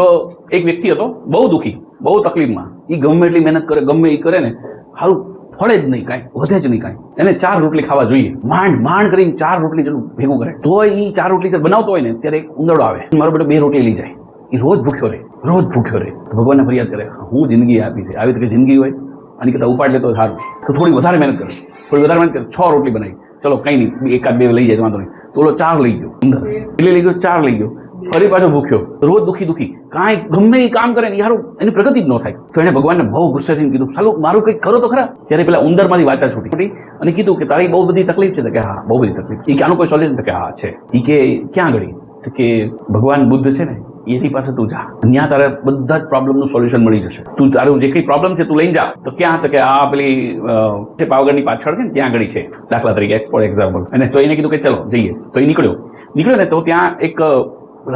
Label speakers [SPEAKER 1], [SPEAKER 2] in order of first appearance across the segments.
[SPEAKER 1] તો એક વ્યક્તિ હતો બહુ દુઃખી, બહુ તકલીફમાં. એ ગમે એટલી મહેનત કરે, ગમે એ કરે ને, સારું ફળે જ નહીં, કાંઈ વધે જ નહીં કાંઈ. એને 4 રોટલી ખાવા જોઈએ. માંડ કરીને 4 રોટલી જેટલું ભેગું કરે. તો એ 4 રોટલી બનાવતો હોય ને ત્યારે એક ઉંદરડો આવે, મારો બેટો 2 રોટલી લઈ જાય. એ રોજ ભૂખ્યો રહે. તો ભગવાનને ફરિયાદ કરે, હું જિંદગી આપી છે, આવી રીતે જિંદગી હોય આની કરતાં ઉપાડ લેતો સારું. તો થોડી વધારે મહેનત કરે, 6 રોટલી બનાવી. ચલો કંઈ નહીં, 1-2 લઈ જાય વાંધો નહીં. તો ઓલો 4 લઈ ગયો, ઉંદર એટલે લઈ ગયો, 4 લઈ ગયો. ફરી પાછો ભૂખ્યો, રોજ દુઃખી કાંઈ ગમે એ કામ કરે ને યાર એની પ્રગતિ જ ન થાય. તો એને ભગવાનને બહુ ગુસ્સે થઈને કીધું, ચાલો મારું કંઈક કરો તો ખરા. ત્યારે પેલા ઉંદરમાંથી વાચા છૂટી અને કીધું કે તારી બહુ બધી તકલીફ છે. કે હા, બહુ બધી તકલીફ. એ કે આનું કોઈ સોલ્યુશન? કે હા છે. એ કે ક્યાં આગળ? તો કે ભગવાન બુદ્ધ છે ને એની પાસે તું જા, ત્યાં તારે બધા જ પ્રોબ્લેમનું સોલ્યુશન મળી જશે. તું તારું જે કંઈ પ્રોબ્લેમ છે તું લઈને જા. તો ક્યાં? તો કે આ પેલી પાવાગઢની પાછળ છે ને ત્યાં આગળ છે, દાખલા તરીકે એક્ઝામ્પલ. અને તો એને કીધું કે ચલો જઈએ. તો એ નીકળ્યો ને તો ત્યાં એક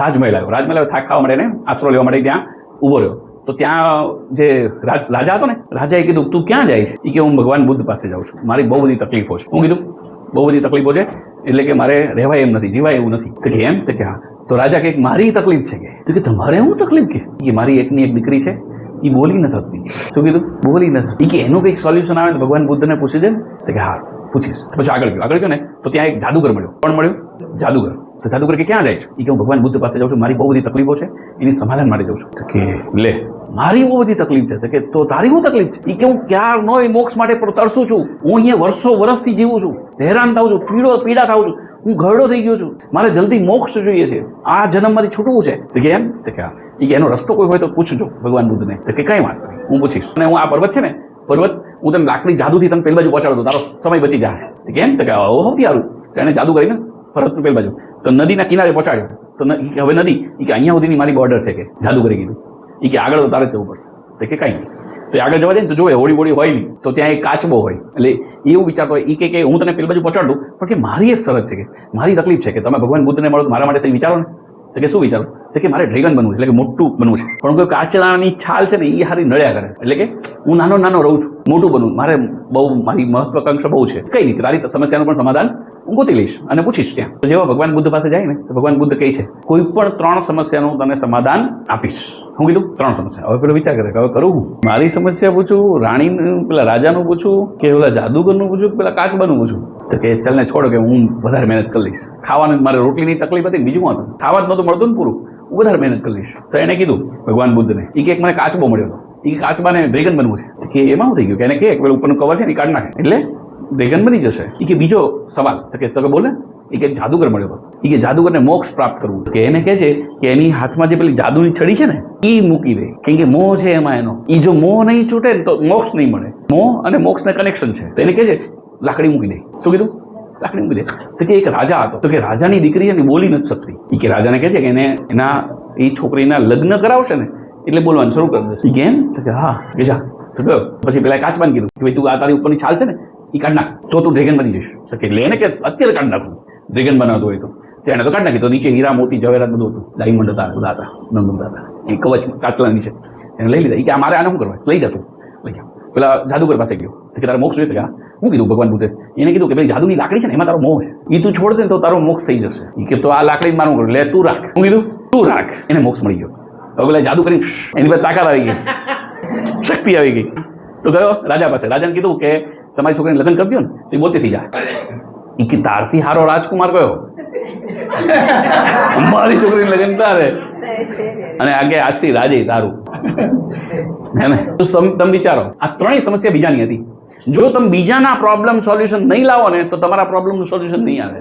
[SPEAKER 1] રાજમહેલ આવ્યો. થાક ખાવા માટે ને આશરો લેવા માટે ત્યાં ઊભો રહ્યો. તો ત્યાં જે રાજા હતો ને, રાજાએ કીધું તું ક્યાં જઈશ? એ કે હું ભગવાન બુદ્ધ પાસે જાઉં છું, મારી બહુ બધી તકલીફો છે. હું કીધું બહુ બધી તકલીફો છે એટલે કે મારે રહેવાય એમ નથી, જીવાય એવું નથી. તો કે એમ? તો કે હા. તો રાજા કે મારી તકલીફ છે. કે તો કે તમારે શું તકલીફ? કે મારી એકની એક દીકરી છે, એ બોલી નથી શકતી. શું કીધું? બોલી નથી. કે એનું કંઈક સોલ્યુશન આવે તો ભગવાન બુદ્ધને પૂછી દે ને. તો કે હા પૂછીશ. પછી આગળ ગયો ને તો ત્યાં એક જાદુગર મળ્યો. કોણ મળ્યો? જાદુગર. તો જાદુગર કે ક્યાં જાય છે? એ કે હું ભગવાન બુદ્ધ પાસે જાઉં છું, મારી બહુ બધી તકલીફો છે, એની સમાધાન માટે જાઉં છું. તો કે લે, મારી બહુ બધી તકલીફ છે. તો કે તો તારી શું તકલીફ છે? એ કે હું ક્યારનો એ મોક્ષ માટે તરસું છું. હું અહીંયા વર્ષથી જીવું છું, હેરાન થાઉં છું, પીડા થાઉં છું, હું ઘરડો થઈ ગયો છું, મારે જલ્દી મોક્ષ જોઈએ છે, આ જન્મમાંથી છૂટવું છે. તો કે એમ? તો કે હા. એ કે એનો રસ્તો કોઈ હોય તો પૂછજો ભગવાન બુદ્ધને. તો કે કઈ વાત નહીં, હું પૂછીશ. અને હું આ પર્વત છે ને, હું તને લાકડી જાદુથી તને પેલી બાજુ પહોંચાડો તો તારો સમય બચી જાય. તો કેમ? તો કે સૌથી સારું. તો એને જાદુ કરીને પર્વતની પેલી બાજુ તો નદીના કિનારે પહોંચાડ્યો. તો હવે નદી એ કે અહીંયા સુધીની મારી બોર્ડર છે. કે જાદુ કરી કીધું. એ કે આગળ તો તારે જવું પડશે. તો કે કાંઈ નહીં. તો આગળ જવા દે ને તો જોવે હોળી હોય નહીં, તો ત્યાં એક કાચબો હોય. એટલે એવું વિચારતો હોય એ કે હું તને પેલી બાજુ પહોંચાડ દઉં, પણ કે મારી એક શરત છે, કે મારી તકલીફ છે કે તમે ભગવાન બુદ્ધને મળો મારા માટે સહી વિચારો ને. તો કે શું વિચારો? તો કે મારે ડ્રેગન બનવું છે, એટલે કે મોટું બનવું છે. પણ કોઈ કાચલાની છાલ છે ને એ હારી નડ્યા કરે. એટલે કે હું નાનો રહું છું, મોટું બનવું મારે મારી મહત્વાકાંક્ષા બહુ છે. કઈ નહીં, તારી સમસ્યાનું પણ સમાધાન હું ગોતી લઈશ અને પૂછીશ ત્યાં. તો જેવા ભગવાન બુદ્ધ પાસે જાય ને તો ભગવાન બુદ્ધ કહે છે કોઈ પણ 3 સમસ્યાનું તને સમાધાન આપીશ. હું કીધું 3 સમસ્યા. હવે પેલો વિચાર કરે કે હવે કરું હું? મારી સમસ્યા પૂછું, રાણીનું પેલા રાજાનું પૂછું, કે પેલા જાદુગરનું પૂછું, કે પેલા કાચબાનું પૂછું? તો કે ચાલ ને છોડો, કે હું વધારે મહેનત કરી લઈશ. ખાવાનું મારે રોટલીની તકલીફ હતી, બીજું હતું ખાવા જ નહોતું મળતું ને પૂરું, હું વધારે મહેનત કરી લઈશ. તો એને કીધું ભગવાન બુદ્ધને, એ કે મને કાચબો મળ્યો હતો, એ કાચબાને ડ્રેગન બનવું છે. કે એમાં શું થઈ ગયું? કે એને કે પેલું ઉપરનું કવર છે ને એ કાઢી નાખે એટલે ડ્રેગન બની જશે. એ કે બીજો સવાલ? તો કે બોલે. એ કે જાદુગર મળ્યો હતો, એ કે જાદુગરને મોક્ષ પ્રાપ્ત કરવું. કે એને કહે છે કે એની હાથમાં જે પેલી જાદુની છડી છે ને એ મૂકી દે, કેમ કે મોહ છે એમાં. એનો એ જો મોહ નહીં છૂટે ને તો મોક્ષ નહીં મળે. મોહ અને મોક્ષને કનેક્શન છે. તો એને કહે છે લાકડી મૂકી દે. શું કીધું? લાકડી મૂકી દે. તો કે એક રાજા હતો, તો કે રાજાની દીકરી છે ને બોલી નથી શકતી. એ કે રાજાને કહે છે કે એ છોકરીના લગ્ન કરાવશે ને એટલે બોલવાનું શરૂ કરી દેશે. એ કેમ? તો કે હા. કે જા. તો ગયો. પછી પેલા કાચબાને કીધું કે ભાઈ તું આ તારી ઉપરની છાલ છે ને એ કાઢ નાખ, તો તું ડ્રેગન બની જઈશ. તો કે લે ને, કે અત્યારે કાઢ નાખું, ડ્રેગન બનાવતો હોય તો. તેને તો કાઢ નાખી. તો નીચે હીરા મોતી જવેરાત બધું હતું, ડાયમંડ હતા, બધા હતા, નંદન હતા, એ કવચ કાચલા નીચે એને લઈ લીધા. એ કે મારે આને શું કરવા? લઈ જતું લઈ જાઓ. પેલા જાદુગર પાસે ગયો. તો કે તારે મોક્ષ જોઈએ? તો કે હું કીધું ભગવાન બુદ્ધે એને કીધું કે ભાઈ જાદુની લાકડી છે ને એમાં તારો મોહ છે, એ તું છોડ દે ને તો તારો મોક્ષ થઈ જશે. એ કે તો આ લાકડી મારું કરું, લે તું રાખ. હું કીધું તું રાખ. એને મોક્ષ મળી ગયો. હવે પેલા જાદુ કરી એની પાસે તાકાત આવી ગઈ, શક્તિ આવી ગઈ. તો ગયો રાજા પાસે. રાજાને કીધું કે તમારી છોકરીને લગ્ન કરી દો ને તો એ બોલતી થઈ જાય. એ કે તારથી હારો રાજકુમાર કયો? મારી છોકરીને લગ્ન તારે, અને આગે આજથી રાજે તારું. હે ને? તો તમે વિચારો, આ 3 સમસ્યા બીજાની હતી. જો તમે બીજાના પ્રોબ્લેમ સોલ્યુશન નહીં લાવો ને તો તમારા પ્રોબ્લેમનું સોલ્યુશન નહીં આવે.